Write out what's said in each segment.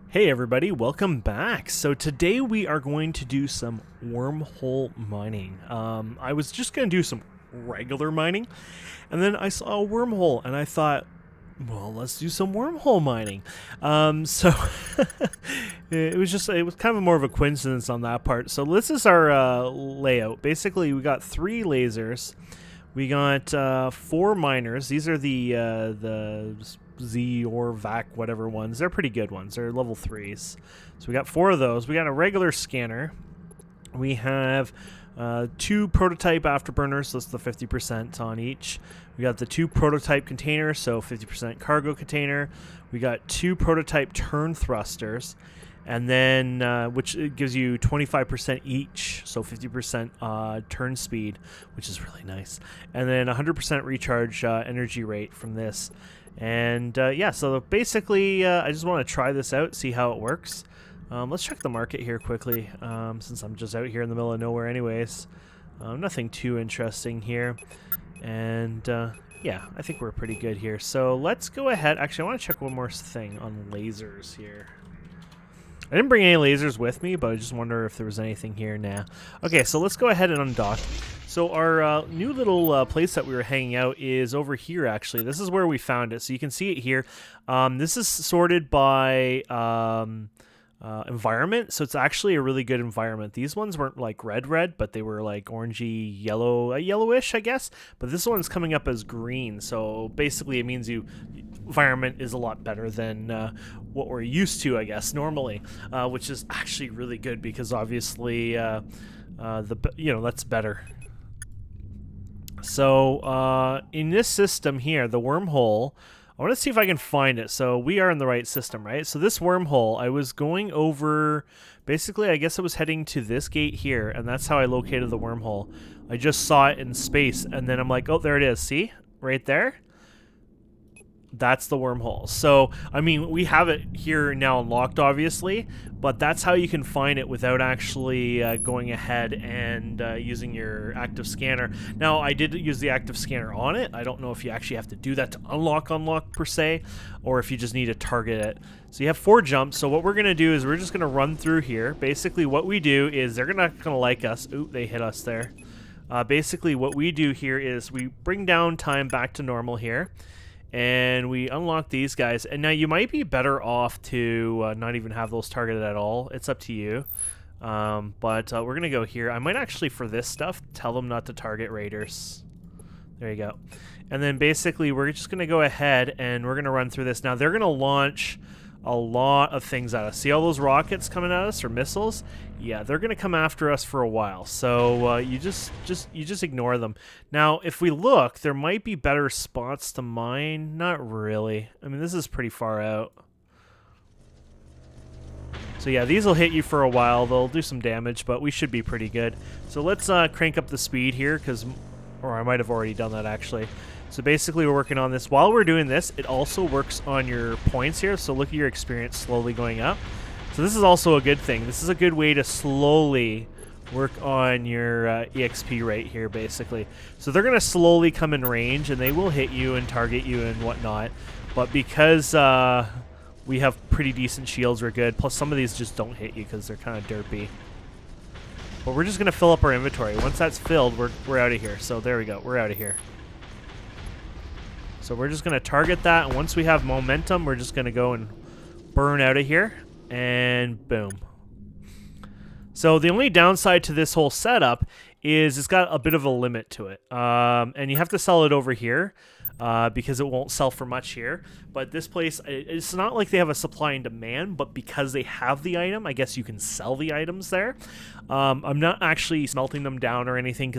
Hey everybody, welcome back. So today we are going to do some wormhole mining. I was just going to do some regular mining, and then I saw a wormhole, and I thought, well, let's do some wormhole mining. So it was kind of more of a coincidence on that part. So this is our layout. Basically, we got 3 lasers. We got 4 miners. These are the Z or VAC whatever ones. They're pretty good ones. They're level 3s. So we got 4 of those. We got a regular scanner. We have 2 prototype afterburners. So that's the 50% on each. We got the 2 prototype containers, so 50% cargo container. We got 2 prototype turn thrusters. And then, which gives you 25% each, so 50% turn speed, which is really nice. And then 100% recharge energy rate from this. And yeah, so basically, I just want to try this out, see how it works. Let's check the market here quickly, since I'm just out here in the middle of nowhere anyways. Nothing too interesting here. And yeah, I think we're pretty good here. So let's go ahead. Actually, I want to check one more thing on lasers here. I didn't bring any lasers with me, but I just wonder if there was anything here now. Okay, so let's go ahead and undock. So our new little place that we were hanging out is over here, actually. This is where we found it. So you can see it here. This is sorted by environment, so it's actually a really good environment. These ones weren't like red, but they were like orangey yellow, yellowish, I guess. But this one's coming up as green, so basically it means environment is a lot better than what we're used to, I guess, normally, which is actually really good because obviously that's better. So in this system here, the wormhole, I want to see if I can find it. So we are in the right system, right? So this wormhole, I was going over, basically, I guess I was heading to this gate here, and that's how I located the wormhole. I just saw it in space, and then I'm like, oh, there it is. See? Right there? That's the wormhole. So, I mean, we have it here now unlocked, obviously, but that's how you can find it without actually going ahead and using your active scanner. Now, I did use the active scanner on it. I don't know if you actually have to do that to unlock per se, or if you just need to target it. So you have 4 jumps. So what we're going to do is we're just going to run through here. Basically, what we do is they're not going to like us. Ooh, they hit us there. Basically, what we do here is we bring down time back to normal here. And we unlock these guys. And now you might be better off to not even have those targeted at all. It's up to you. But we're going to go here. I might actually, for this stuff, tell them not to target raiders. There you go. And then basically, we're just going to go ahead and we're going to run through this. Now, they're going to launch a lot of things at us. See all those rockets coming at us, or missiles? Yeah, they're going to come after us for a while. So you just ignore them. Now, if we look, there might be better spots to mine. Not really. I mean, this is pretty far out. So yeah, these will hit you for a while. They'll do some damage, but we should be pretty good. So let's crank up the speed here, or I might have already done that actually. So basically we're working on this. While we're doing this, it also works on your points here. So look at your experience slowly going up. So this is also a good thing. This is a good way to slowly work on your EXP rate here, basically. So they're going to slowly come in range, and they will hit you and target you and whatnot. But because we have pretty decent shields, we're good. Plus some of these just don't hit you because they're kind of derpy. But we're just going to fill up our inventory. Once that's filled, we're out of here. So there we go. We're out of here. So we're just going to target that, and once we have momentum, we're just going to go and burn out of here, and boom. So the only downside to this whole setup is it's got a bit of a limit to it, and you have to sell it over here because it won't sell for much here. But this place, it's not like they have a supply and demand, but because they have the item, I guess you can sell the items there. I'm not actually smelting them down or anything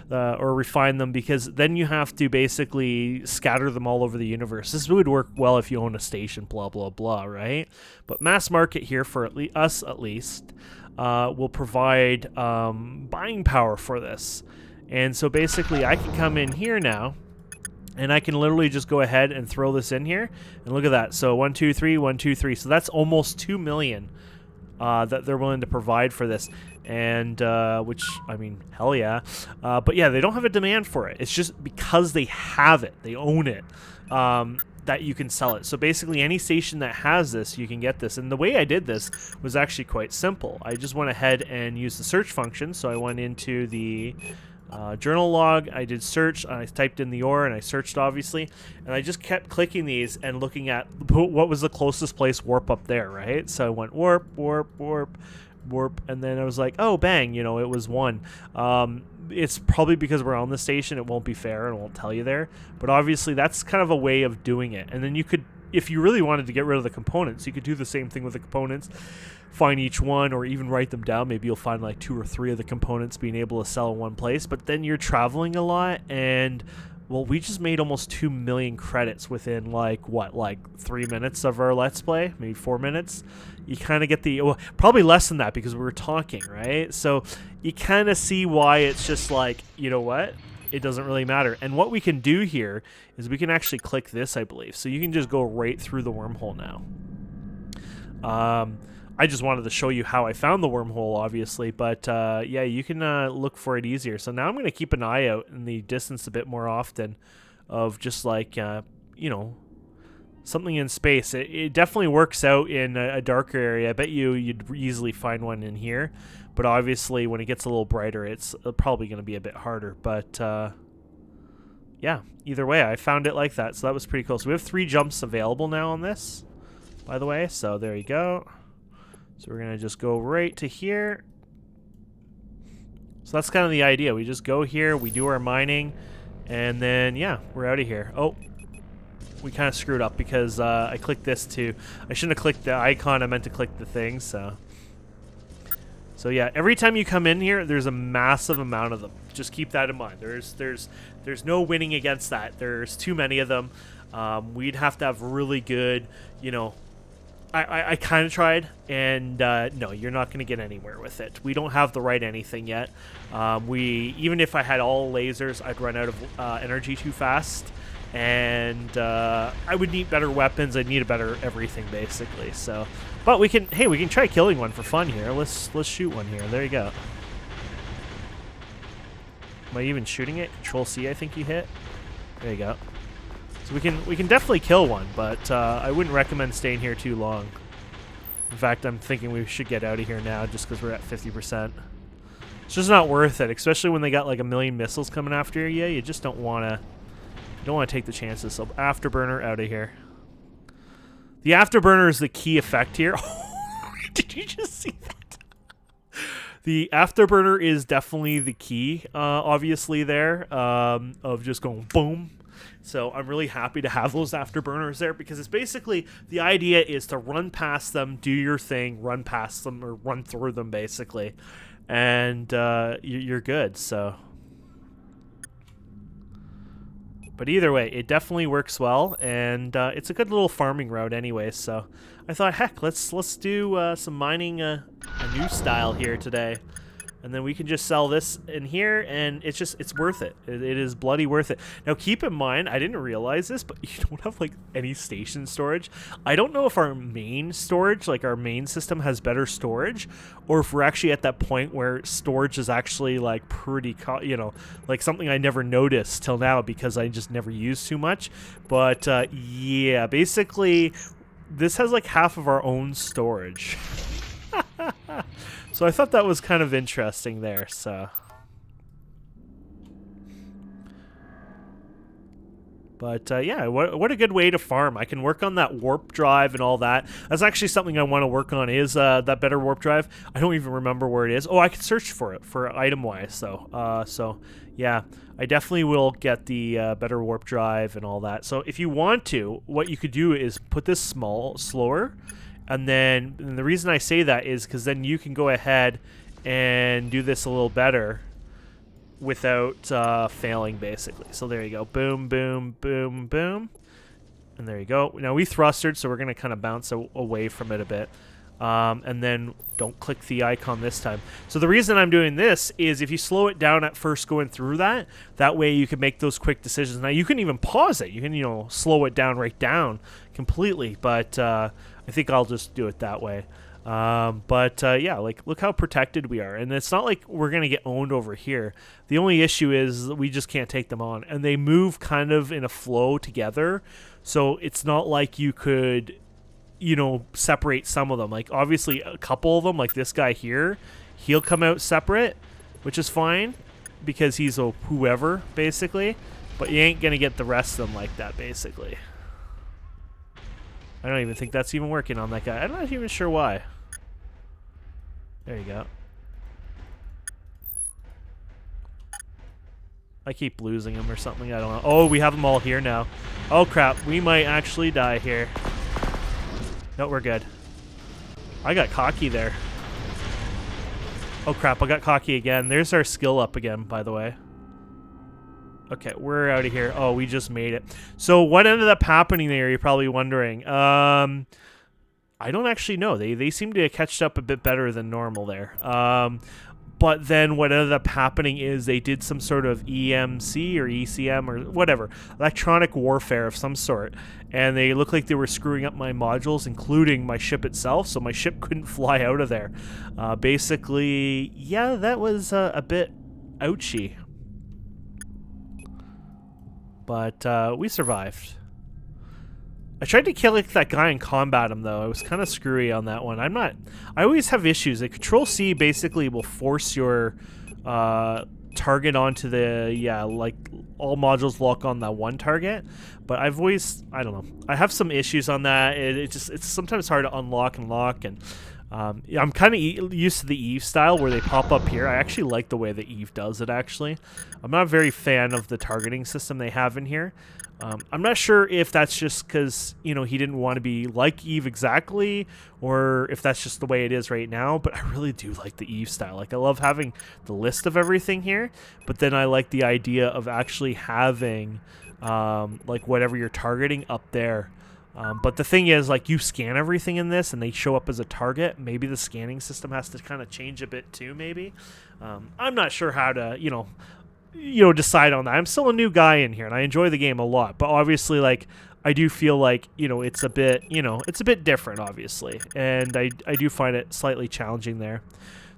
or refine them, because then you have to basically scatter them all over the universe. This would work well if you own a station, blah, blah, blah, right? But mass market here, for us at least, will provide buying power for this. And so basically I can come in here now, and I can literally just go ahead and throw this in here. And look at that. So 1, 2, 3, 1, 2, 3. So that's almost 2 million that they're willing to provide for this. And which, I mean, hell yeah. But yeah, they don't have a demand for it. It's just because they have it. They own it. that you can sell it. So basically any station that has this, you can get this. And the way I did this was actually quite simple. I just went ahead and used the search function. So I went into the journal log, I did search, I typed in the ore, and I searched obviously, and I just kept clicking these and looking at what was the closest place warp up there, right? So I went warp, warp, warp, warp, and then I was like, oh, bang, you know, it was 1. It's probably because we're on the station, it won't be fair, and it won't tell you there, but obviously that's kind of a way of doing it. And then you could, if you really wanted to get rid of the components, you could do the same thing with the components, find each one, or even write them down. Maybe you'll find like 2 or 3 of the components being able to sell in one place, but then you're traveling a lot, and well, we just made almost 2 million credits within like 3 minutes of our let's play, maybe 4 minutes. You kind of get the, well, probably less than that because we were talking, right? So you kind of see why it's just like, you know what, it doesn't really matter. And what we can do here is we can actually click this, I believe, so you can just go right through the wormhole now. I just wanted to show you how I found the wormhole, obviously, but yeah, you can look for it easier. So now I'm going to keep an eye out in the distance a bit more often of just like, you know, something in space. It definitely works out in a darker area. I bet you'd easily find one in here, but obviously when it gets a little brighter, it's probably going to be a bit harder. But yeah, either way, I found it like that, so that was pretty cool. So we have 3 jumps available now on this, by the way, so there you go. So we're going to just go right to here. So that's kind of the idea. We just go here, we do our mining, and then, yeah, we're out of here. Oh, we kind of screwed up because I clicked this too. I shouldn't have clicked the icon. I meant to click the thing, so. So yeah, every time you come in here, there's a massive amount of them. Just keep that in mind. There's no winning against that. There's too many of them. We'd have to have really good, you know, I kind of tried, and no, you're not going to get anywhere with it. We don't have the right anything yet. Even if I had all lasers, I'd run out of energy too fast, and I would need better weapons. I'd need a better everything, basically. So, but we can try killing one for fun here. Let's shoot one here. There you go. Am I even shooting it? Control C, I think you hit. There you go. So we can definitely kill one, but I wouldn't recommend staying here too long. In fact, I'm thinking we should get out of here now just because we're at 50%. It's just not worth it, especially when they got like 1 million missiles coming after you. You just don't want to take the chances. So afterburner, out of here. The afterburner is the key effect here. Did you just see that? The afterburner is definitely the key, obviously there, of just going boom. So I'm really happy to have those afterburners there because it's basically, the idea is to run past them, do your thing, run past them or run through them basically, and you're good. So, but either way, it definitely works well, and it's a good little farming route anyway. So I thought, heck, let's do some mining a new style here today. And then we can just sell this in here, and it's worth it. It is bloody worth it. Now, keep in mind, I didn't realize this, but you don't have, like, any station storage. I don't know if our main storage, like our main system, has better storage, or if we're actually at that point where storage is actually, like, pretty, you know, like something I never noticed till now because I just never used too much. But, yeah, basically, this has, like, half of our own storage. So I thought that was kind of interesting there, so. But yeah, what a good way to farm. I can work on that warp drive and all that. That's actually something I want to work on, is that better warp drive. I don't even remember where it is. Oh, I can search for it, for item-wise, though. So, yeah, I definitely will get the better warp drive and all that. So if you want to, what you could do is put this slower. And the reason I say that is because then you can go ahead and do this a little better without failing, basically. So there you go. Boom, boom, boom, boom. And there you go. Now we thrustered, so we're going to kind of bounce away from it a bit. And then don't click the icon this time. So the reason I'm doing this is if you slow it down at first going through that way you can make those quick decisions. Now you can even pause it. You can, you know, slow it down right down completely, but I think I'll just do it that way. Yeah, like look how protected we are. And it's not like we're going to get owned over here. The only issue is that we just can't take them on. And they move kind of in a flow together. So it's not like you could, you know, separate some of them. Like obviously a couple of them, like this guy here, he'll come out separate, which is fine because he's a whoever basically, but you ain't gonna get the rest of them like that basically. I don't even think that's even working on that guy. I'm not even sure why. There you go. I keep losing him or something, I don't know. Oh, we have them all here now. Oh crap, we might actually die here. No, we're good. I got cocky there. Oh crap, I got cocky again. There's our skill up again, by the way. Okay, we're out of here. Oh, we just made it. So what ended up happening there, you're probably wondering. I don't actually know. They seem to have catched up a bit better than normal there. But then what ended up happening is they did some sort of EMC or ECM or whatever, electronic warfare of some sort. And they looked like they were screwing up my modules, including my ship itself, so my ship couldn't fly out of there. Basically, yeah, that was a bit ouchy. But we survived. I tried to kill like that guy and combat him though. I was kind of screwy on that one. I always have issues. Like Control C basically will force your target onto the, yeah, like all modules lock on that one target. But I've always, I don't know. I have some issues on that. It's sometimes hard to unlock and lock, and I'm kind of used to the Eve style where they pop up here. I actually like the way that Eve does it, actually. I'm not a very fan of the targeting system they have in here. I'm not sure if that's just because, you know, he didn't want to be like Eve exactly, or if that's just the way it is right now, but I really do like the Eve style. Like, I love having the list of everything here, but then I like the idea of actually having, like, whatever you're targeting up there. But the thing is, like, you scan everything in this and they show up as a target. Maybe the scanning system has to kind of change a bit too, maybe. I'm not sure how to, you know, decide on that. I'm still a new guy in here and I enjoy the game a lot, but obviously, like, I do feel like, you know, it's a bit, you know, it's a bit different, obviously, and I do find it slightly challenging there.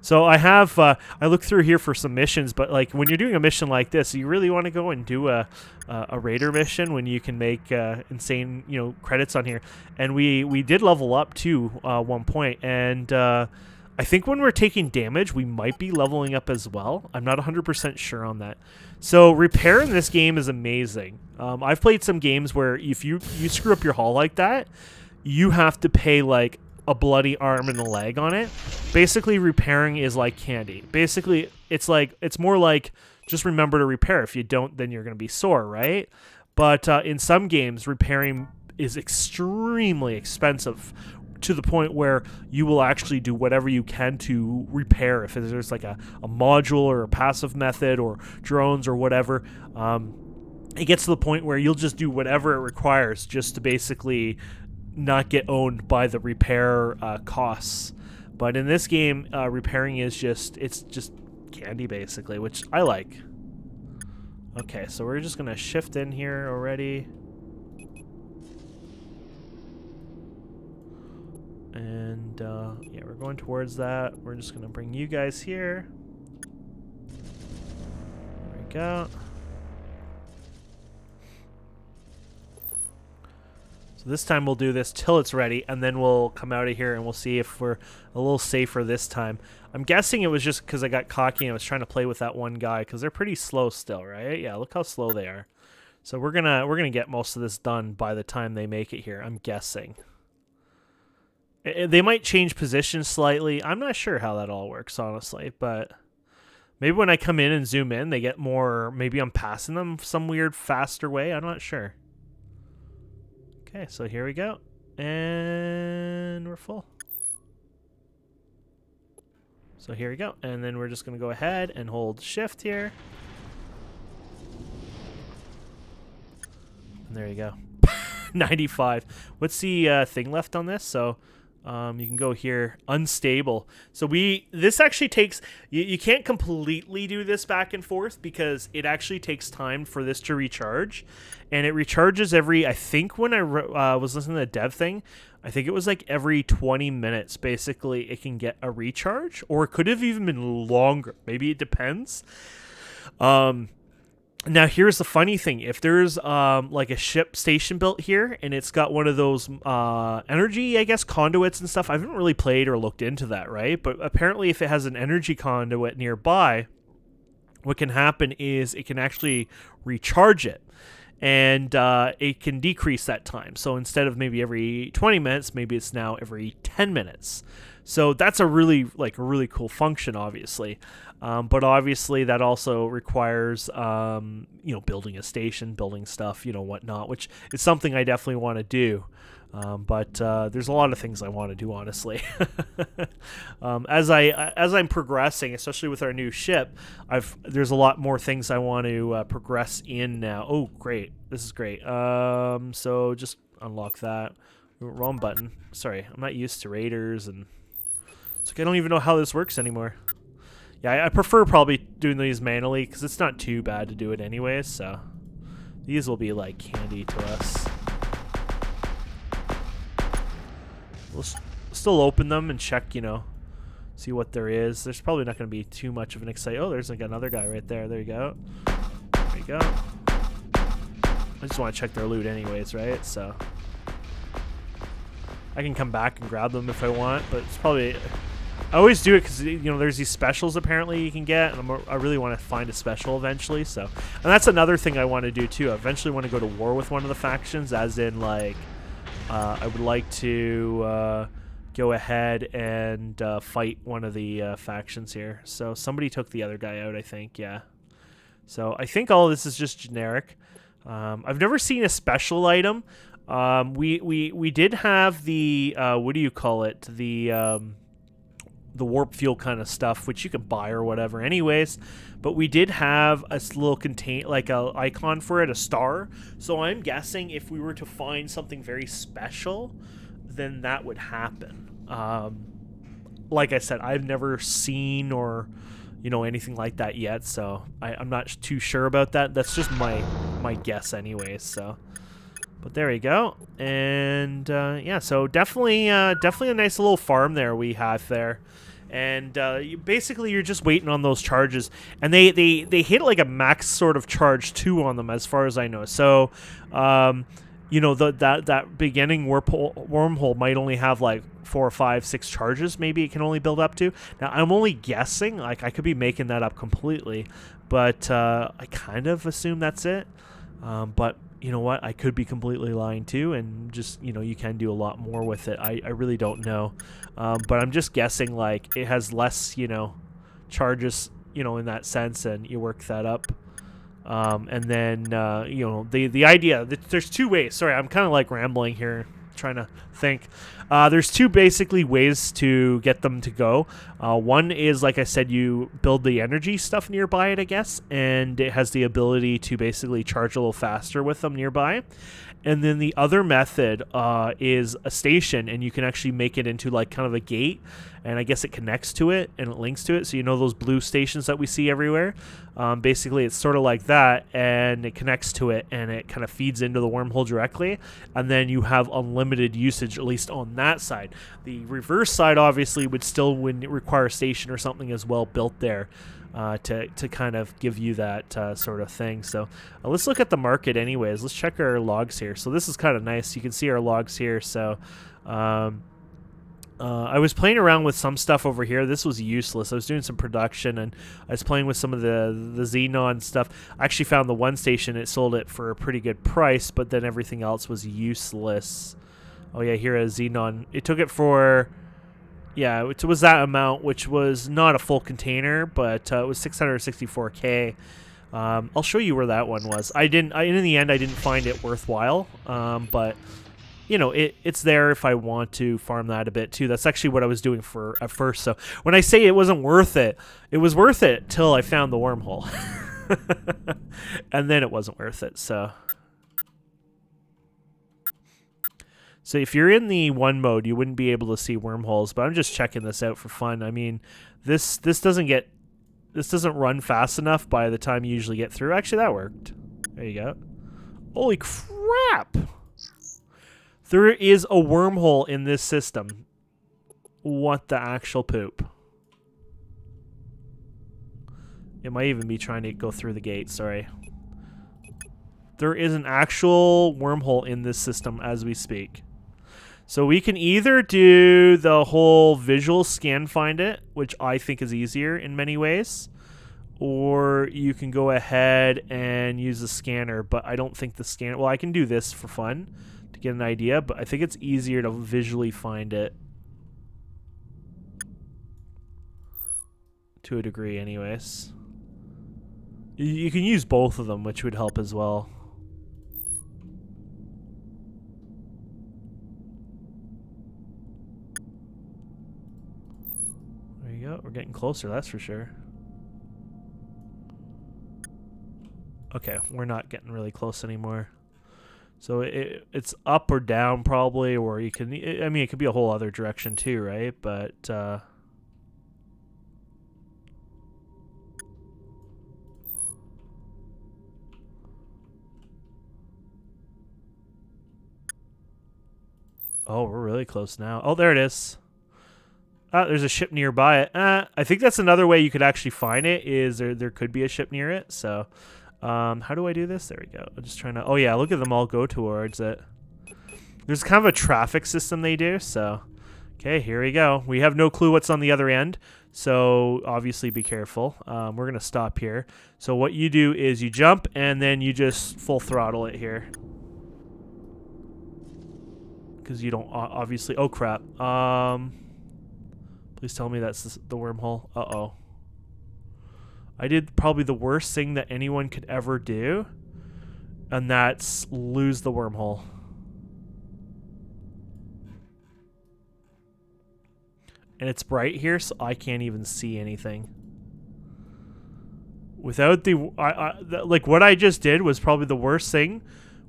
So I have, I look through here for some missions, but like when you're doing a mission like this, you really want to go and do a raider mission when you can make insane, you know, credits on here. And we did level up to one point, and I think when we're taking damage, we might be leveling up as well. I'm not 100% sure on that. So repair in this game is amazing. I've played some games where if you screw up your hull like that, you have to pay like a bloody arm and a leg on it. Basically, repairing is like candy. Basically, it's more like just remember to repair. If you don't, then you're going to be sore, right? But in some games, repairing is extremely expensive, to the point where you will actually do whatever you can to repair. If there's like a module or a passive method or drones or whatever, it gets to the point where you'll just do whatever it requires just to basically not get owned by the repair costs. But in this game, repairing is just candy basically, which I like. Okay, so we're just gonna shift in here already. And yeah, we're going towards that. We're just gonna bring you guys here. There we go. So this time we'll do this till it's ready, and then we'll come out of here and we'll see if we're a little safer this time. I'm guessing it was just because I got cocky and I was trying to play with that one guy, because they're pretty slow still, right? Yeah, look how slow they are. So we're gonna get most of this done by the time they make it here, I'm guessing. They might change positions slightly. I'm not sure how that all works, honestly, but maybe when I come in and zoom in, they get more, maybe I'm passing them some weird faster way. I'm not sure. Okay, so here we go. And we're full. So here we go. And then we're just going to go ahead and hold shift here. And there you go. 95. What's the thing left on this? So You can go here, unstable. So this actually takes, you can't completely do this back and forth because it actually takes time for this to recharge. And it recharges every, I think when I was listening to the dev thing, I think it was like every 20 minutes, basically, it can get a recharge. Or it could have even been longer. Maybe it depends. Now, here's the funny thing. If there's like a ship station built here and it's got one of those energy, I guess, conduits and stuff, I haven't really played or looked into that, right? But apparently if it has an energy conduit nearby, what can happen is it can actually recharge it. And it can decrease that time. So instead of maybe every 20 minutes, maybe it's now every 10 minutes. So that's a really cool function, obviously. But obviously that also requires, building a station, building stuff, whatnot, which is something I definitely want to do. But there's a lot of things I want to do, honestly. As I'm progressing, especially with our new ship, there's a lot more things I want to progress in now. Oh, great! This is great. So just unlock that. Wrong button. Sorry, I'm not used to raiders, and it's like I don't even know how this works anymore. Yeah, I prefer probably doing these manually because it's not too bad to do it anyways. So these will be like handy to us. We'll still open them and check, see what there is. There's probably not going to be too much of an excitement. Oh, there's like another guy right there. There you go. There you go. I just want to check their loot anyways, right? So I can come back and grab them if I want, but it's probably... I always do it because, there's these specials apparently you can get, and I really want to find a special eventually. So, and that's another thing I want to do too. I eventually want to go to war with one of the factions, as in like... I would like to go ahead and fight one of the factions here. So somebody took the other guy out, I think. Yeah. So I think all of this is just generic. I've never seen a special item. We did have the what do you call it? The warp fuel kind of stuff, which you can buy or whatever anyways, but we did have a little a icon for it, a star. So I'm guessing if we were to find something very special, then that would happen. Like I said, I've never seen or anything like that yet, so I'm not too sure about that. That's just my guess anyways. So but there you go. And yeah, so definitely a nice little farm there we have there. And basically you're just waiting on those charges, and they hit like a max sort of charge too on them, as far as I know. So that beginning wormhole might only have like 4 or 5, 6 charges, maybe it can only build up to. Now I'm only guessing, like I could be making that up completely, but I kind of assume that's it. But you know what? I could be completely lying too, and just, you can do a lot more with it. I really don't know. But I'm just guessing, like, it has less, charges, in that sense, and you work that up. And then, the idea, there's 2 ways. Sorry, I'm kind of like rambling here, trying to think. There's 2 basically ways to get them to go. One is, like I said, you build the energy stuff nearby it, I guess, and it has the ability to basically charge a little faster with them nearby. And then the other method is a station, and you can actually make it into like kind of a gate, and I guess it connects to it and it links to it. So those blue stations that we see everywhere, basically it's sort of like that, and it connects to it and it kind of feeds into the wormhole directly, and then you have unlimited usage, at least on that side. The reverse side obviously would require a station or something as well built there. To kind of give you that sort of thing. So let's look at the market anyways. Let's check our logs here. So this is kind of nice. You can see our logs here. So I was playing around with some stuff over here. This was useless. I was doing some production, and I was playing with some of the Xenon stuff. I actually found the one station. It sold it for a pretty good price, but then everything else was useless. Oh yeah, here is Xenon. It took it for... Yeah, it was that amount, which was not a full container, but it was 664K. I'll show you where that one was. In the end, I didn't find it worthwhile, but it's there if I want to farm that a bit too. That's actually what I was doing at first. So when I say it wasn't worth it, it was worth it till I found the wormhole, and then it wasn't worth it. So So if you're in the one mode, you wouldn't be able to see wormholes, but I'm just checking this out for fun. I mean, this doesn't run fast enough by the time you usually get through. Actually, that worked. There you go. Holy crap! There is a wormhole in this system. What the actual poop? It might even be trying to go through the gate, sorry. There is an actual wormhole in this system as we speak. So we can either do the whole visual scan find it, which I think is easier in many ways, or you can go ahead and use the scanner, but I don't think the scanner... Well, I can do this for fun to get an idea, but I think it's easier to visually find it. To a degree, anyways. You can use both of them, which would help as well. There you go. We're getting closer, that's for sure. Okay, we're not getting really close anymore. So it's up or down probably, or you can... I mean, it could be a whole other direction too, right? But... Oh, we're really close now. Oh, there it is. There's a ship nearby it. I think that's another way you could actually find it, is there could be a ship near it. So, how do I do this? There we go. I'm just trying to... Oh, yeah, look at them all go towards it. There's kind of a traffic system they do, so... Okay, here we go. We have no clue what's on the other end, so obviously be careful. We're going to stop here. So what you do is you jump, and then you just full throttle it here. Because you don't obviously... Oh, crap. Please tell me that's the wormhole. Uh-oh. I did probably the worst thing that anyone could ever do, and that's lose the wormhole. And it's bright here, so I can't even see anything. Without the... like, what I just did was probably the worst thing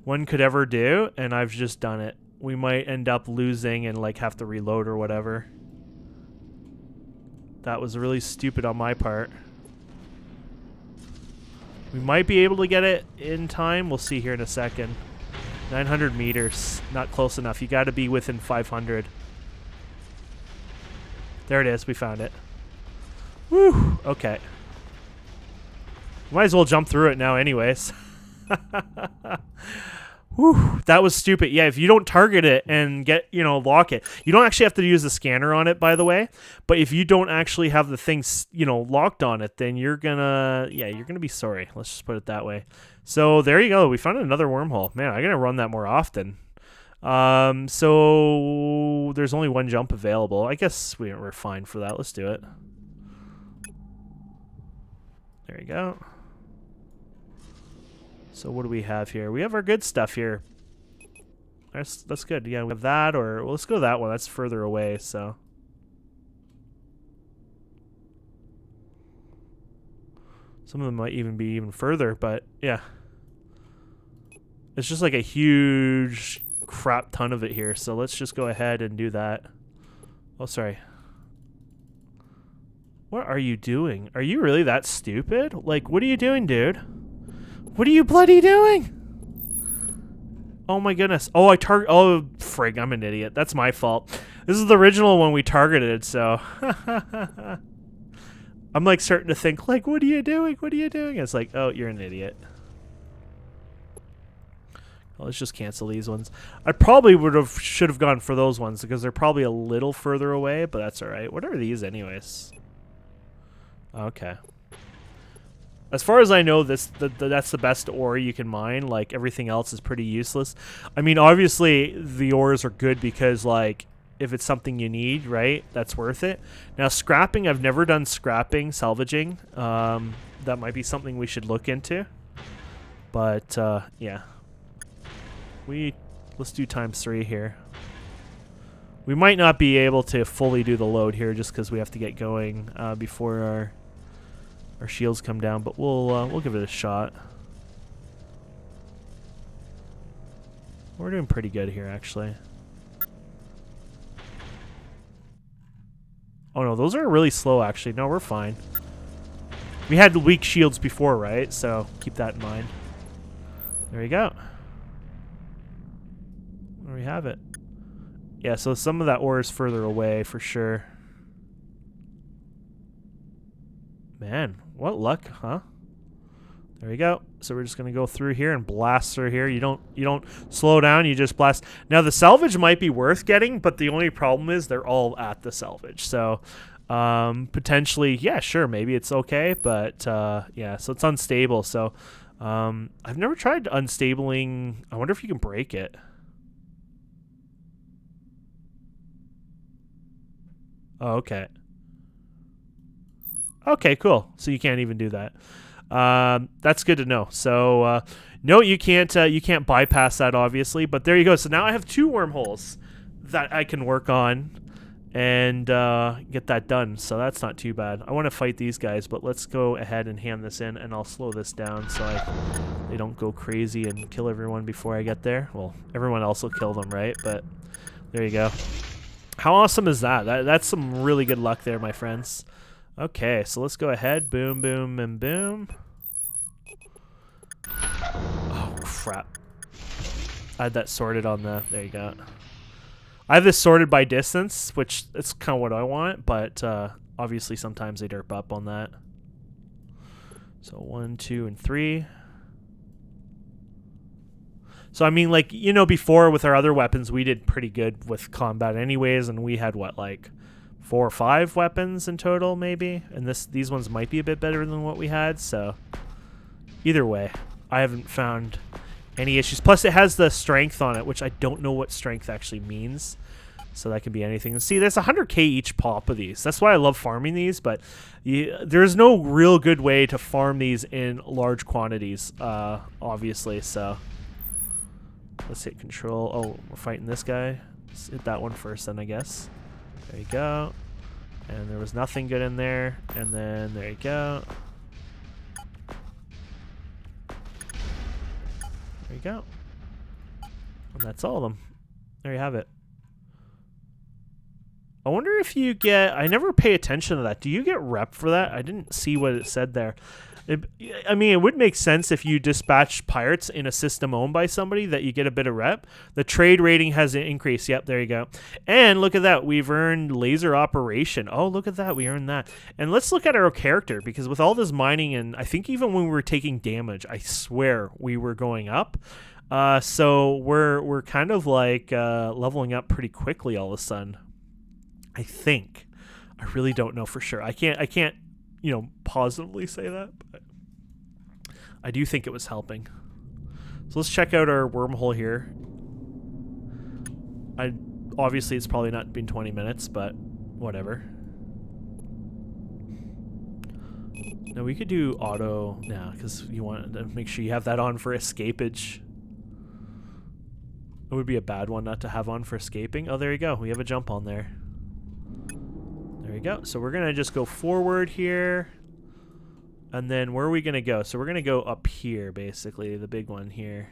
one could ever do, and I've just done it. We might end up losing and, like, have to reload or whatever. That was really stupid on my part. We might be able to get it in time. We'll see here in a second. 900 meters. Not close enough. You got to be within 500. There it is. We found it. Woo! Okay. Might as well jump through it now anyways. Whew, that was stupid. Yeah, if you don't target it and get, lock it. You don't actually have to use the scanner on it, by the way. But if you don't actually have the thing, locked on it, then you're gonna be sorry. Let's just put it that way. So there you go. We found another wormhole. Man, I'm gonna run that more often. So there's only one jump available. I guess we're fine for that. Let's do it. There you go. So what do we have here? We have our good stuff here. That's good. Yeah, we have that, or well, let's go that one. That's further away, so. Some of them might even be even further, but yeah. It's just like a huge crap ton of it here, so let's just go ahead and do that. Oh, sorry. What are you doing? Are you really that stupid? Like, what are you doing, dude? What are you bloody doing? Oh my goodness. Oh, oh, frig, I'm an idiot. That's my fault. This is the original one we targeted, so. I'm like starting to think, like, what are you doing? What are you doing? It's like, oh, you're an idiot. Well, let's just cancel these ones. I probably should have gone for those ones because they're probably a little further away, but that's all right. What are these anyways? Okay. As far as I know, that's the best ore you can mine. Like, everything else is pretty useless. I mean, obviously, the ores are good because, like, if it's something you need, right, that's worth it. Now, scrapping, I've never done scrapping, salvaging. That might be something we should look into. But, yeah. Let's do ×3 here. We might not be able to fully do the load here just because we have to get going before our shields come down, but we'll give it a shot. We're doing pretty good here, actually. Oh no, those are really slow actually. No, we're fine. We had weak shields before, right? So keep that in mind. There we go. There we have it. Yeah, so some of that ore is further away for sure. Man, what luck, huh? There we go. So we're just gonna go through here and blast through here. You don't slow down, you just blast. Now the salvage might be worth getting, but the only problem is they're all at the salvage. So potentially, yeah, sure, maybe it's okay, but yeah, so it's unstable. So I've never tried unstabling. I wonder if you can break it. Oh, okay. Okay, cool. So you can't even do that. That's good to know. So no, you can't bypass that obviously. But there you go. So now I have 2 wormholes that I can work on and get that done. So that's not too bad. I want to fight these guys, but let's go ahead and hand this in, and I'll slow this down so they don't go crazy and kill everyone before I get there. Well, everyone else will kill them, right? But there you go. How awesome is that? That's some really good luck there, my friends. Okay, so let's go ahead. Boom, boom, and boom. Oh, crap. I had that sorted on the... There you go. I have this sorted by distance, which is kind of what I want, but obviously sometimes they derp up on that. So 1, 2, and 3. So, I mean, like, you know, before with our other weapons, we did pretty good with combat anyways, and we had, what, like 4 or 5 weapons in total, maybe? And these ones might be a bit better than what we had, so either way, I haven't found any issues. Plus, it has the strength on it, which I don't know what strength actually means, so that could be anything. And see, there's 100k each pop of these. That's why I love farming these, but there's no real good way to farm these in large quantities, obviously, so... Let's hit control. Oh, we're fighting this guy. Let's hit that one first then, I guess. There you go. And there was nothing good in there. And then there you go. There you go. And that's all of them. There you have it. I wonder if you get... I never pay attention to that. Do you get rep for that? I didn't see what it said there. I mean, it would make sense if you dispatch pirates in a system owned by somebody that you get a bit of rep. The trade rating has increased. Yep, there you go. And look at that. We've earned laser operation. Oh, look at that. We earned that. And let's look at our character, because with all this mining, and I think even when we were taking damage, I swear we were going up. So we're kind of like leveling up pretty quickly all of a sudden. I think. I really don't know for sure. I can't positively say that, but I do think it was helping. So let's check out our wormhole here. Obviously it's probably not been 20 minutes, but whatever. Now we could do auto now, because you want to make sure you have that on for escapage. It would be a bad one not to have on for escaping. Oh, there you go. We have a jump on there. There we go. So we're going to just go forward here. And then where are we going to go? So we're going to go up here, basically, the big one here.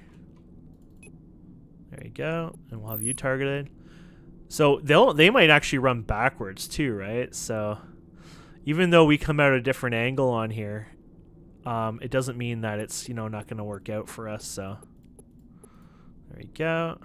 There you go. And we'll have you targeted. So they might actually run backwards too, right? So even though we come out a different angle on here, it doesn't mean that it's, not going to work out for us. So there we go.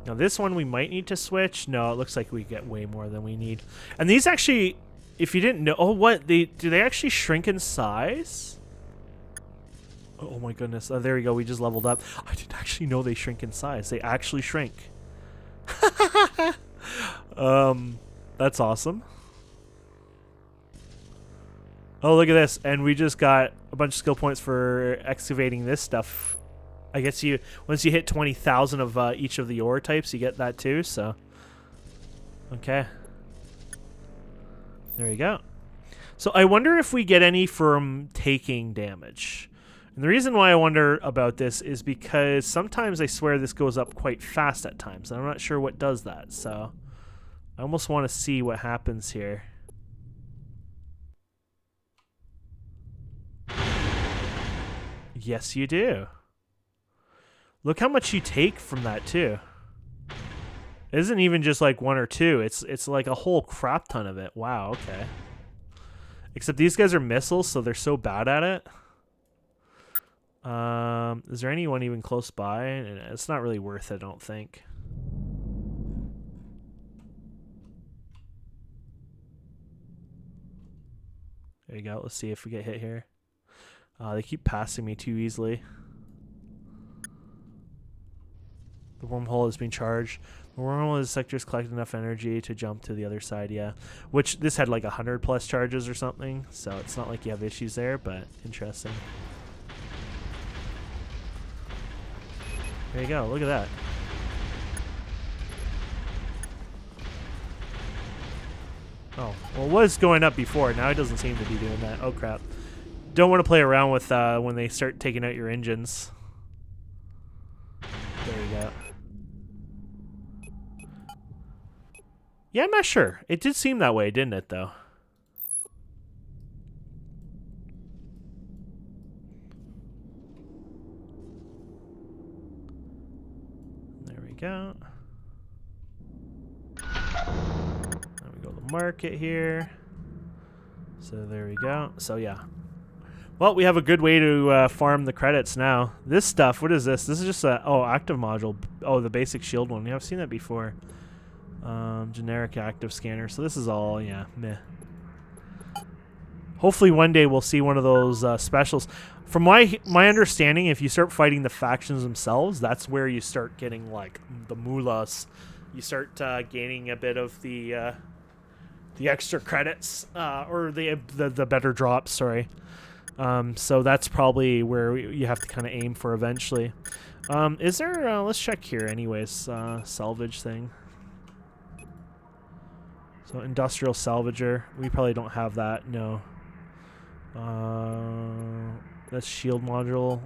Now this one we might need to switch. No, it looks like we get way more than we need. And these actually, if you didn't know, oh what, do they actually shrink in size? Oh my goodness, there we go, we just leveled up. I didn't actually know they shrink in size. They actually shrink. That's awesome. Oh, look at this. And we just got a bunch of skill points for excavating this stuff. I guess once you hit 20,000 of each of the ore types, you get that too, so. Okay. There you go. So I wonder if we get any from taking damage. And the reason why I wonder about this is because sometimes I swear this goes up quite fast at times, and I'm not sure what does that, so I almost want to see what happens here. Yes, you do. Look how much you take from that too. It isn't even just like 1 or 2. It's like a whole crap ton of it. Wow, okay. Except these guys are missiles, so they're so bad at it. Is there anyone even close by? It's not really worth it, I don't think. There you go. Let's see if we get hit here. They keep passing me too easily. The wormhole is being charged. The wormhole is sectors collect enough energy to jump to the other side, yeah. Which, this had like 100+ charges or something, so it's not like you have issues there, but interesting. There you go, look at that. Oh, well, it was going up before. Now it doesn't seem to be doing that. Oh, crap. Don't want to play around with when they start taking out your engines. There you go. Yeah, I'm not sure. It did seem that way, didn't it, though? There we go. Then we go to the market here. So there we go. So, yeah. Well, we have a good way to farm the credits now. This stuff, what is this? This is just a, oh, active module. Oh, the basic shield one. Yeah, I've seen that before. Generic active scanner. So this is all, yeah, meh. Hopefully one day we'll see one of those specials. From my understanding, if you start fighting the factions themselves, that's where you start getting like the moolahs. You start gaining a bit of the extra credits or the better drops. Sorry. So that's probably where you have to kind of aim for eventually. Is there? Let's check here. Anyways, salvage thing. So industrial salvager. We probably don't have that. No. That's shield module.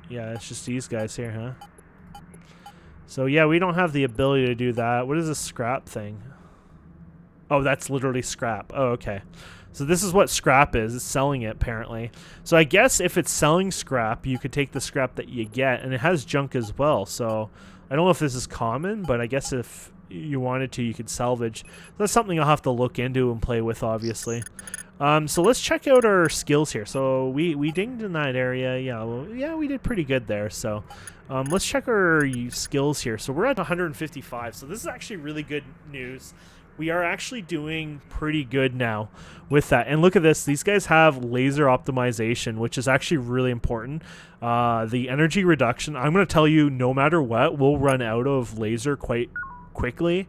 Yeah, it's just these guys here, huh? So yeah, we don't have the ability to do that. What is this scrap thing? Oh, that's literally scrap. Oh, okay. So this is what scrap is. It's selling it, apparently. So I guess if it's selling scrap, you could take the scrap that you get, and it has junk as well. So I don't know if this is common, but I guess if you wanted to, you could salvage. That's something I'll have to look into and play with, obviously. So let's check out our skills here. So we dinged in that area. Yeah, well, yeah, we did pretty good there. So let's check our skills here. So we're at 155. So this is actually really good news. We are actually doing pretty good now with that. And look at this. These guys have laser optimization, which is actually really important. The energy reduction, I'm going to tell you, no matter what, we'll run out of laser quite quickly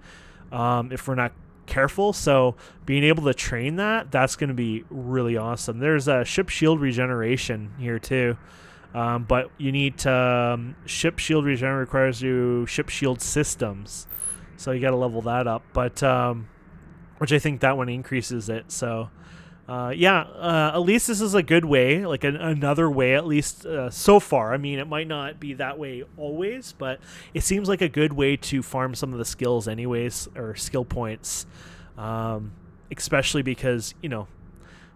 if we're not careful. So being able to train that's going to be really awesome. There's a ship shield regeneration here too. But you need to ship shield regeneration requires you ship shield systems. So you got to level that up, but which I think that one increases it. So yeah, at least this is a good way, like another way, at least so far. I mean, it might not be that way always, but it seems like a good way to farm some of the skills anyways, or skill points, especially because, you know,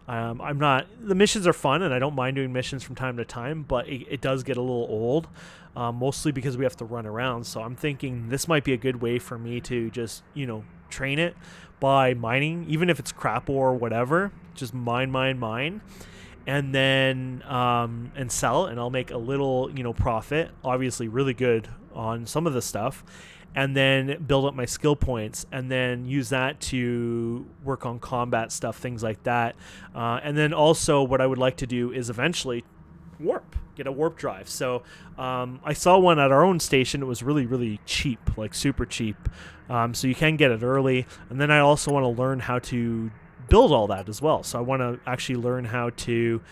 I'm not, the missions are fun and I don't mind doing missions from time to time, but it does get a little old, mostly because we have to run around. So I'm thinking this might be a good way for me to just, you know, train it by mining, even if it's crap or whatever, just mine, and then and sell, and I'll make a little, you know, profit, obviously really good on some of the stuff, and then build up my skill points, and then use that to work on combat stuff, things like that. And then also what I would like to do is eventually get a warp drive. So I saw one at our own station. It was really cheap, like super cheap. So you can get it early. And then I also want to learn how to build all that as well. So I want to actually learn how to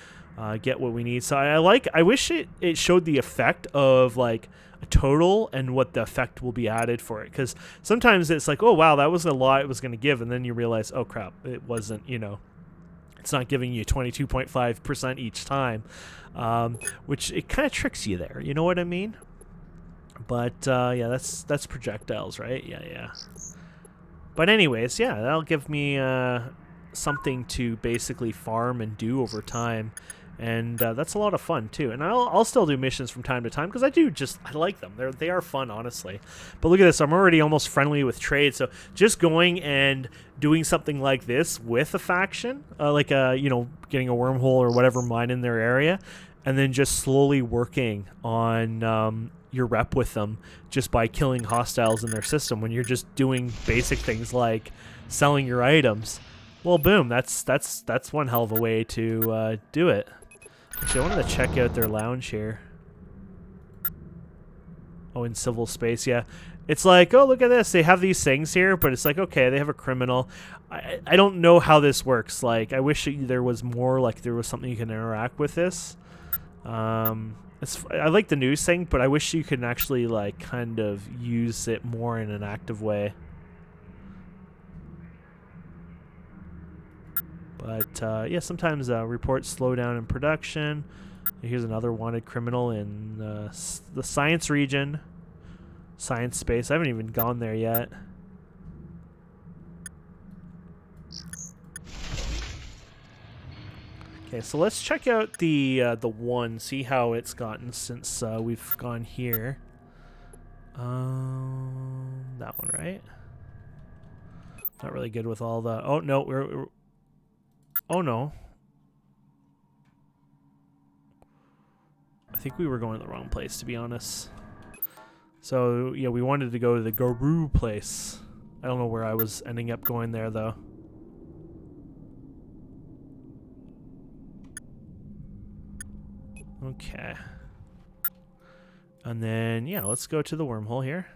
get what we need. So I wish it showed the effect of like a total and what the effect will be added for it. Because sometimes it's like, oh, wow, that was a lot it was going to give. And then you realize, oh, crap, it wasn't, you know, it's not giving you 22.5% each time, which it kind of tricks you there. You know what I mean? But yeah, that's projectiles, right? Yeah. But anyways, yeah, that'll give me something to basically farm and do over time. And that's a lot of fun too. And I'll still do missions from time to time because I like them. They are fun, honestly. But look at this, I'm already almost friendly with trade. So just going and doing something like this with a faction, like you know, getting a wormhole or whatever mine in their area, and then just slowly working on your rep with them just by killing hostiles in their system when you're just doing basic things like selling your items. Well, boom, that's one hell of a way to do it. Actually, I wanted to check out their lounge here. Oh, in civil space, yeah. It's like, oh, look at this. They have these things here, but it's like, okay, they have a criminal. I don't know how this works. Like, I wish there was more, like there was something you can interact with this. I like the news thing, but I wish you could actually, like, kind of use it more in an active way. But yeah, sometimes reports slow down in production. Here's another wanted criminal in the science region. Science space. I haven't even gone there yet. Okay, so let's check out the one, see how it's gotten since we've gone here. That one, right? Not really good with all the... Oh, no, we're oh, no. I think we were going to the wrong place, to be honest. So, yeah, we wanted to go to the Guru place. I don't know where I was ending up going there, though. Okay. And then, yeah, let's go to the wormhole here.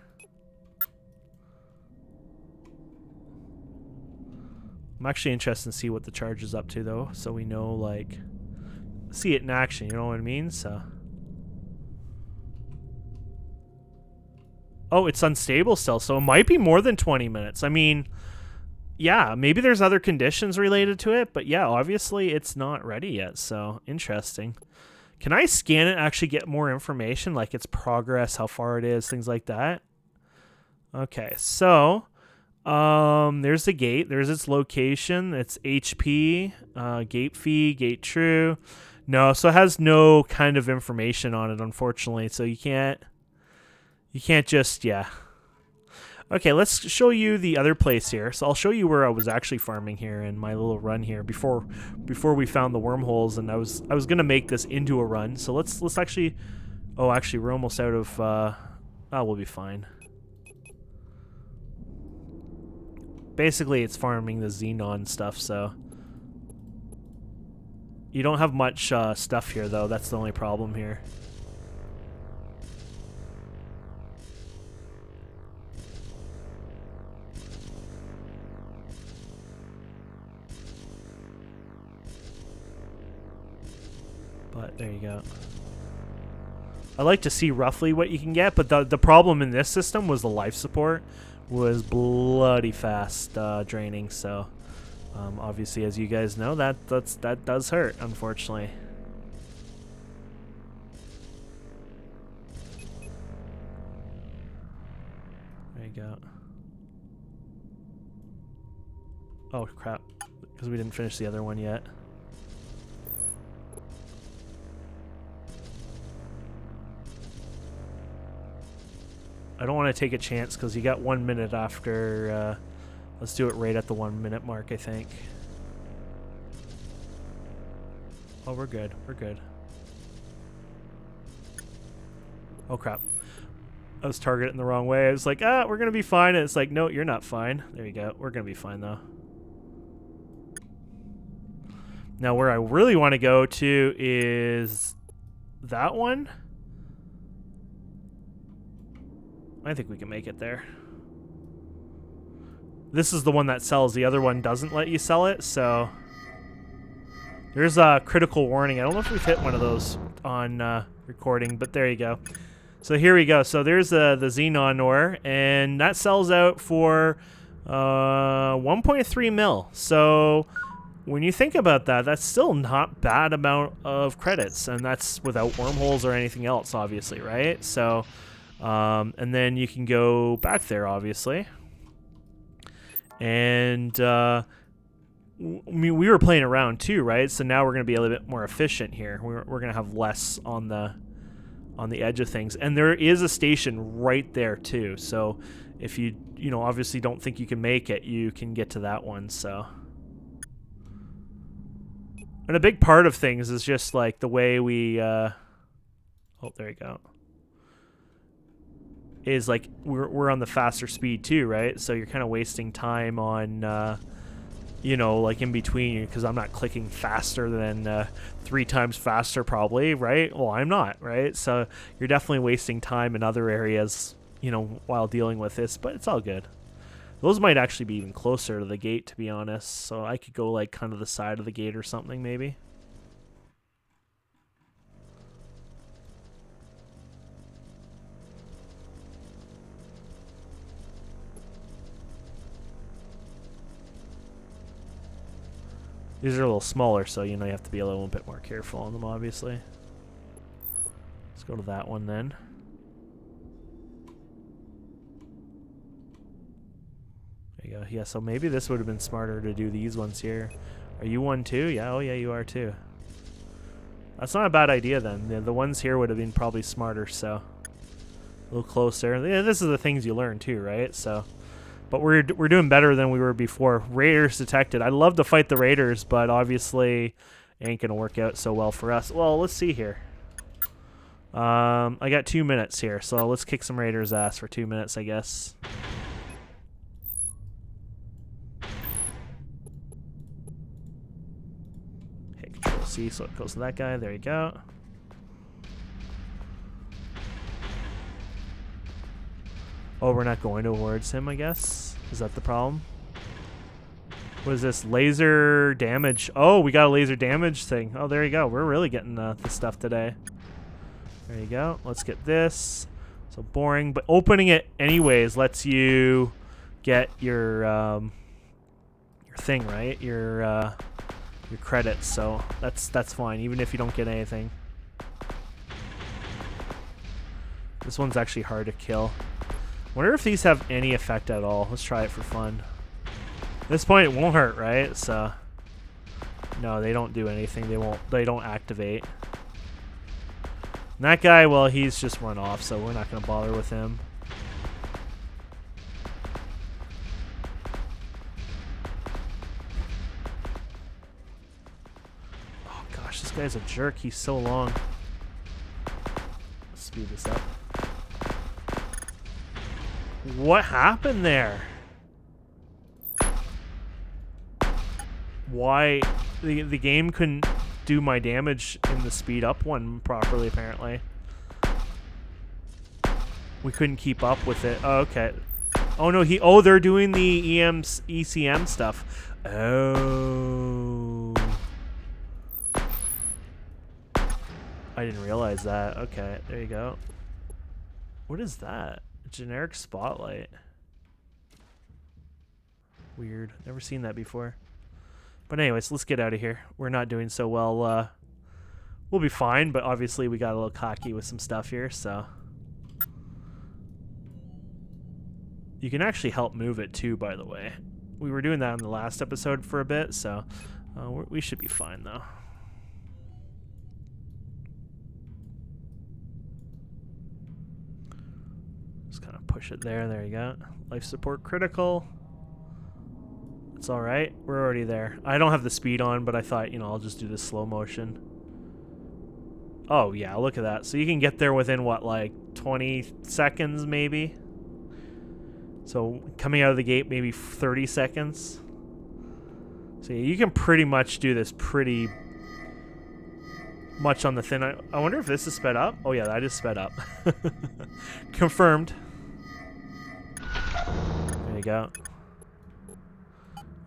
I'm actually interested to see what the charge is up to, though, so we know, like, see it in action, you know what I mean? So, oh, it's unstable still, so it might be more than 20 minutes. I mean, yeah, maybe there's other conditions related to it, but yeah, obviously it's not ready yet, so interesting. Can I scan it and actually get more information, like its progress, how far it is, things like that? Okay, so... there's the gate. There's its location. It's HP, gate fee, gate true. No, so it has no kind of information on it, unfortunately. So you can't just, yeah. Okay, let's show you the other place here. So I'll show you where I was actually farming here in my little run here before we found the wormholes, and I was gonna make this into a run. So let's actually, oh, actually we're almost out of. Oh, we'll be fine. Basically, it's farming the xenon stuff, so... You don't have much stuff here, though. That's the only problem here. But there you go. I like to see roughly what you can get, but the problem in this system was the life support was bloody fast draining, so obviously, as you guys know, that does hurt, unfortunately. There you go. Oh crap, because we didn't finish the other one yet. I don't want to take a chance because you got 1 minute after. Let's do it right at the 1 minute mark, I think. Oh, we're good. We're good. Oh, crap. I was targeting the wrong way. I was like, we're going to be fine. And it's like, no, you're not fine. There you go. We're going to be fine, though. Now, where I really want to go to is that one. I think we can make it there. This is the one that sells. The other one doesn't let you sell it, so... There's a critical warning. I don't know if we've hit one of those on recording, but there you go. So here we go. So there's the xenon ore, and that sells out for 1.3 mil. So when you think about that, that's still not bad amount of credits, and that's without wormholes or anything else, obviously, right? So... and then you can go back there, obviously. And I mean, we were playing around too, right? So now we're going to be a little bit more efficient here. We're going to have less on the edge of things, and there is a station right there too. So if you obviously don't think you can make it, you can get to that one. So, and a big part of things is just like the way we oh, there you go, is like we're on the faster speed too, right? So you're kind of wasting time on like in between, because I'm not clicking faster than 3 times faster probably, right? Well, I'm not, right? So you're definitely wasting time in other areas, while dealing with this, but it's all good. Those might actually be even closer to the gate, to be honest, so I could go like kind of the side of the gate or something maybe. These are a little smaller, so you have to be a little bit more careful on them, obviously. Let's go to that one then. There you go. Yeah, so maybe this would have been smarter to do these ones here. Are you one too? Yeah, oh yeah, you are too. That's not a bad idea then. The ones here would have been probably smarter, so a little closer. Yeah, this is the things you learn too, right? So, but we're doing better than we were before. Raiders detected. I'd love to fight the raiders, but obviously ain't gonna work out so well for us. Well, let's see here. I got 2 minutes here, so let's kick some raiders' ass for 2 minutes, I guess. Okay, Control C, so it goes to that guy. There you go. Oh, we're not going towards him, I guess. Is that the problem? What is this? Laser damage. Oh, we got a laser damage thing. Oh, there you go. We're really getting the stuff today. There you go. Let's get this. So boring, but opening it anyways lets you get your thing, right? Your credits. So that's fine, even if you don't get anything. This one's actually hard to kill. Wonder if these have any effect at all. Let's try it for fun. At this point, it won't hurt, right? So, no, they don't do anything. They don't activate. And that guy, well, he's just run off, so we're not going to bother with him. Oh gosh, this guy's a jerk. He's so long. Let's speed this up. What happened there? Why the game couldn't do my damage in the speed up one properly, apparently. We couldn't keep up with it. Oh, okay. Oh no, they're doing the ECM stuff. Oh. I didn't realize that. Okay, there you go. What is that? Generic spotlight. Weird. Never seen that before. But anyways, let's get out of here. We're not doing so well. We'll be fine, but obviously we got a little cocky with some stuff here, so. You can actually help move it too, by the way. We were doing that in the last episode for a bit, so we should be fine though. Push it there. There you go. Life support critical. It's all right. We're already there. I don't have the speed on, but I thought, I'll just do this slow motion. Oh, yeah. Look at that. So you can get there within, what, like 20 seconds, maybe? So coming out of the gate, maybe 30 seconds. So yeah, you can pretty much do this pretty much on the thin. I wonder if this is sped up. Oh, yeah, that is sped up. Confirmed. There you go.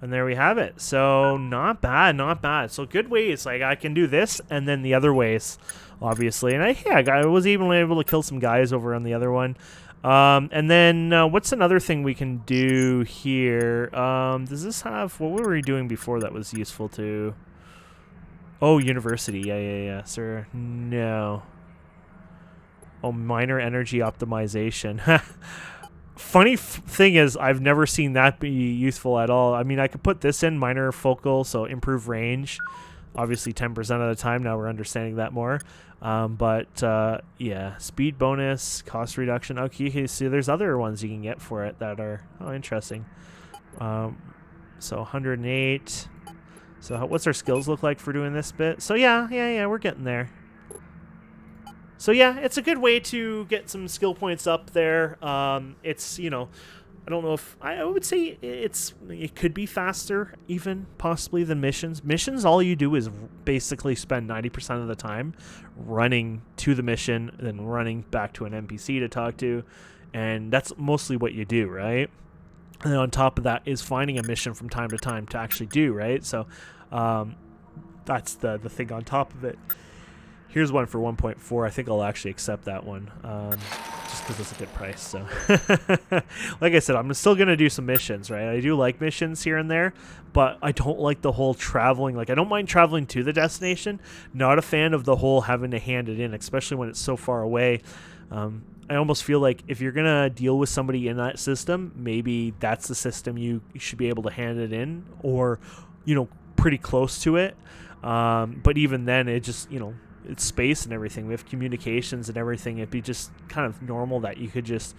And there we have it. So not bad, not bad. So good ways. Like I can do this and then the other ways, obviously. And I was even able to kill some guys over on the other one. And then what's another thing we can do here? Does this have, what were we doing before that was useful to? Oh, university. Yeah, sir. No. Oh, minor energy optimization. funny thing is, I've never seen that be useful at all. I mean, I could put this in minor focal, so improve range. Obviously, 10% of the time. Now we're understanding that more. Yeah, speed bonus, cost reduction. Okay, so there's other ones you can get for it that are interesting. So 108. So what's our skills look like for doing this bit? So yeah, we're getting there. So yeah, it's a good way to get some skill points up there. It's, you know, I don't know if I would say it could be faster even possibly than missions. Missions, all you do is basically spend 90% of the time running to the mission, then running back to an NPC to talk to, and that's mostly what you do, right? And then on top of that is finding a mission from time to time to actually do, right? So that's the thing on top of it. Here's one for 1.4. I think I'll actually accept that one, just because it's a good price. So, like I said, I'm still gonna do some missions, right? I do like missions here and there, but I don't like the whole traveling. Like, I don't mind traveling to the destination. Not a fan of the whole having to hand it in, especially when it's so far away. I almost feel like if you're gonna deal with somebody in that system, maybe that's the system you should be able to hand it in, or, you know, pretty close to it. But even then, it just, you know, it's space and everything. We have communications and everything. It'd be just kind of normal that you could just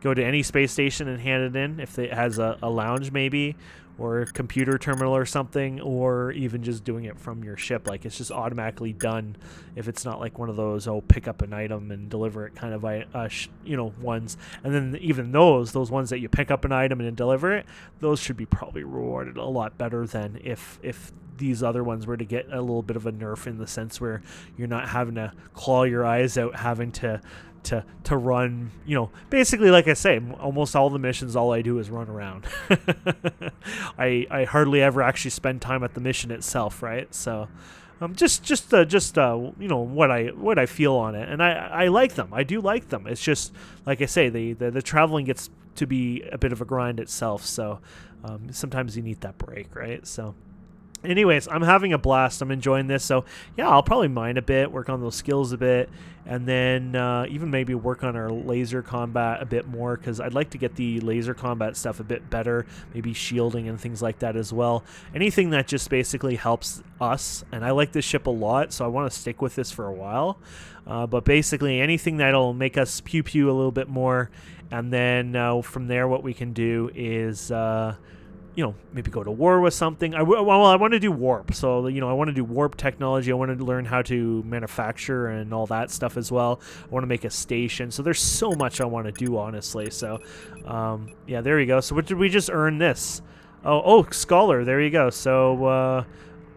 go to any space station and hand it in if it has a lounge maybe, or a computer terminal or something, or even just doing it from your ship. Like, it's just automatically done if it's not like one of those, pick up an item and deliver it kind of ones. And then even those ones that you pick up an item and then deliver it, those should be probably rewarded a lot better than if these other ones were to get a little bit of a nerf, in the sense where you're not having to claw your eyes out, having to run, you know, basically, like I say, almost all the missions, all I do is run around. I hardly ever actually spend time at the mission itself, right? So just you know, what I feel on it, and I like them. I do like them. It's just, like I say, the traveling gets to be a bit of a grind itself, so sometimes you need that break, right? So anyways, I'm having a blast. I'm enjoying this. So yeah, I'll probably mine a bit, work on those skills a bit, and then even maybe work on our laser combat a bit more, because I'd like to get the laser combat stuff a bit better, maybe shielding and things like that as well. Anything that just basically helps us, and I like this ship a lot, so I want to stick with this for a while. But basically anything that'll make us pew-pew a little bit more, and then from there what we can do is you know, maybe go to war with something. I want to do warp. So, you know, I want to do warp technology. I want to learn how to manufacture and all that stuff as well. I want to make a station. So there's so much I want to do, honestly. So, yeah, there you go. So what did we just earn this? Oh, Scholar. There you go. So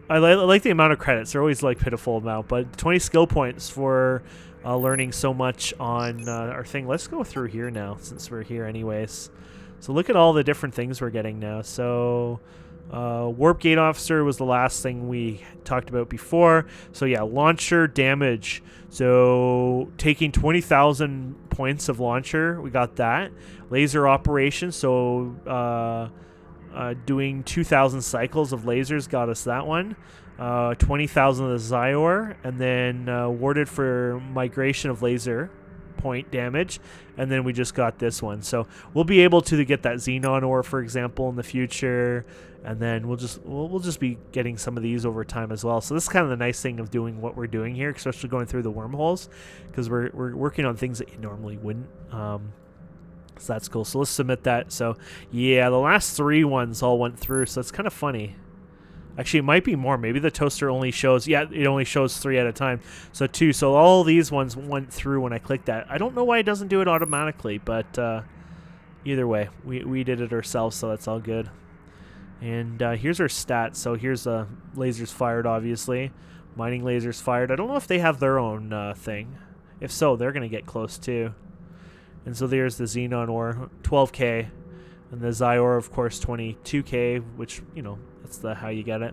I like the amount of credits. They're always like pitiful amount, but 20 skill points for learning so much on our thing. Let's go through here now, since we're here anyways. So look at all the different things we're getting now. So Warp Gate Officer was the last thing we talked about before. So yeah, launcher damage. So taking 20,000 points of launcher, we got that. Laser operation, so doing 2,000 cycles of lasers got us that one. 20,000 of the Zyor, and then awarded for migration of laser point damage, and then we just got this one. So we'll be able to get that xenon ore, for example, in the future, and then we'll just be getting some of these over time as well. So this is kind of the nice thing of doing what we're doing here, especially going through the wormholes, because we're working on things that you normally wouldn't. So that's cool. So let's submit that. So yeah, the last 3 ones all went through, so it's kind of funny. Actually, it might be more. Maybe the toaster only shows... Yeah, it only shows 3 at a time. So 2. So all these ones went through when I clicked that. I don't know why it doesn't do it automatically, but either way, we did it ourselves, so that's all good. And here's our stats. So here's lasers fired, obviously. Mining lasers fired. I don't know if they have their own thing. If so, they're going to get close, too. And so there's the xenon ore, 12K. And the Zyor, of course, 22K, which, you know, that's how you get it.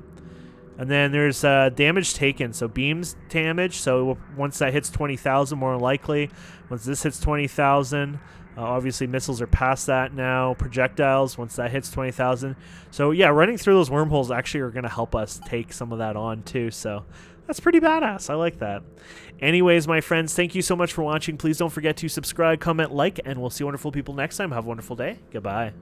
And then there's damage taken, so beams damage. So once that hits 20,000, more likely. Once this hits 20,000, Obviously, missiles are past that now. Projectiles, once that hits 20,000. So, yeah, running through those wormholes actually are going to help us take some of that on, too. So, that's pretty badass. I like that. Anyways, my friends, thank you so much for watching. Please don't forget to subscribe, comment, like, and we'll see wonderful people next time. Have a wonderful day. Goodbye.